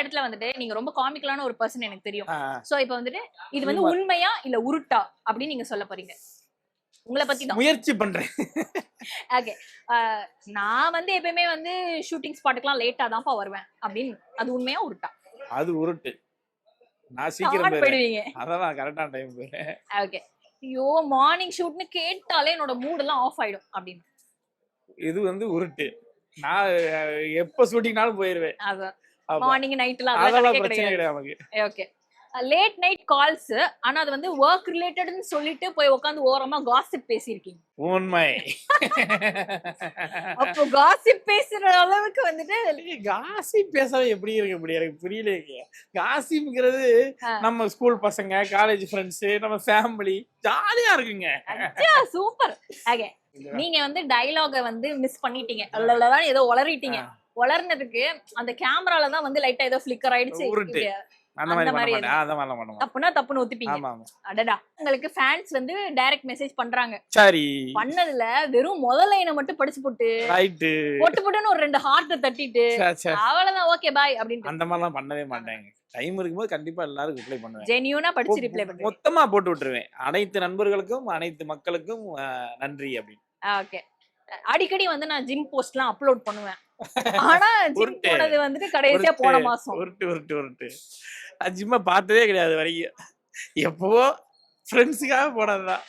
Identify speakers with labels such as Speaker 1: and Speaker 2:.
Speaker 1: இடத்துல வந்துட்டு நீங்க ரொம்ப காமிக்கலான ஒரு பர்சன் எனக்கு தெரியும்.
Speaker 2: ஆ,
Speaker 1: சோ இப்போ வந்துட்டு இது வந்து உண்மையா இல்ல உருட்டா அப்படின்னு நீங்க சொல்ல போறீங்க? உங்களை பத்தி தான்.
Speaker 2: முயற்சி பண்றேன்.
Speaker 1: ஓகே. நான் வந்து எப்பயுமே வந்து ஷூட்டிங் ஸ்பாட்டுக்குலாம் லேட்டா தான்ப்பா வருவேன் அப்படின்னு, அது உண்மையா உருட்டா?
Speaker 2: அது உருட்டு. நான் சீக்கிரம்
Speaker 1: ஷார்ட்
Speaker 2: போயிடுவேன்.
Speaker 1: போயிடுவீங்க.
Speaker 2: அதான் கரெக்டான டைம் போயிடுவேன்.
Speaker 1: ஓகே. ஐயோ மார்னிங் ஷூட்னு கேட்டாலே என்னோட மூட் எல்லாம் ஆஃப் ஆயிடும் அப்படின்னு.
Speaker 2: இது வந்து உருட்டு. நான் எப்ப ஷூட்டிங்னாலும் போயிருவேன்.
Speaker 1: அதான்
Speaker 2: ஆமா.
Speaker 1: மார்னிங் நைட்லாம் அதெல்லாம்
Speaker 2: அதெல்லாம்
Speaker 1: கணக்கே
Speaker 2: பிரச்சனை
Speaker 1: கிடையாது.
Speaker 2: கிடையாது நமக்கு.
Speaker 1: ஓகே. லேட் நைட் கால்ஸ், ஆனா அது வந்து ஒர்க் ரிலேட்டட்னு சொல்லிட்டு போய் உட்கார்ந்து ஓரமா காசிப் பேசியிருக்கீங்க.
Speaker 2: உண்மை.
Speaker 1: அப்போ காசிப் பேசுற அளவுக்கு வந்துட்டு
Speaker 2: காசிப் பேசாம எப்படி இருக்க முடியும்? எனக்கு புரியலைங்க. காசிப்ங்கிறது
Speaker 1: ஆ.
Speaker 2: நம்ம ஸ்கூல் பசங்க, காலேஜ் ஃப்ரெண்ட்ஸ், நம்ம ஃபேமிலி ஜாலியா இருக்குங்க.
Speaker 1: சூப்பர். ஓகே. நீங்க வந்து டயலாக வந்து மிஸ் பண்ணிட்டீங்க. அல்லலதான் ஏதோ உளறிட்டீங்க. உளர்னதுக்கு அந்த கேமரால தான் வந்து லைட்டா ஏதோ ஃபிளிக்கர் ஆயிடுச்சு.
Speaker 2: உருட்டு. அந்த மாதிரி பண்ண மாட்டேன். அந்த மாதிரிலாம் பண்ண மாட்டேன்.
Speaker 1: தப்புனா தப்புன்னு ஒத்துப்பீங்க.
Speaker 2: ஆமா ஆமா.
Speaker 1: அடடா. உங்களுக்கு ஃபேன்ஸ் வந்து டைரக்ட் மெசேஜ் பண்றாங்க.
Speaker 2: சரி.
Speaker 1: பண்ணதுல வெறும் முதல் லைனை மட்டும் படிச்சு போட்டு
Speaker 2: ரைட்டு.
Speaker 1: போட்டுன்னு ஒரு 2 ஹார்ட் தட்டிட்டு அவ்வளவுதான் ஓகே பாய் அப்படின்ட்டு.
Speaker 2: அந்த மாதிரிலாம் பண்ணவே மாட்டேங்க. டைம் இருக்கும்போது கண்டிப்பா எல்லாருக்கும் ரிப்ளை பண்ணுவேன்.
Speaker 1: ஜெனியூனா படிச்சு ரிப்ளை பண்ணுவேன்.
Speaker 2: மொத்தமா போட்டு விட்டுருவேன். அனைத்து நண்பர்களுக்கும் அனைத்து மக்களுக்கும் நன்றி அப்படின்னு.
Speaker 1: ஓகே. அடிக்கடி வந்து நான் ஜிம் போஸ்ட்லாம் அப்லோட் பண்ணுவேன். ஆனா ஜிம் போனது வந்துட்டு கடைசியா போன மாசம்.
Speaker 2: உருட்டு. ஜிம்ம பார்த்ததே கிடையாது வரைக்கும். எப்பவோ ஃப்ரெண்ட்ஸுக்காக போனதுதான்.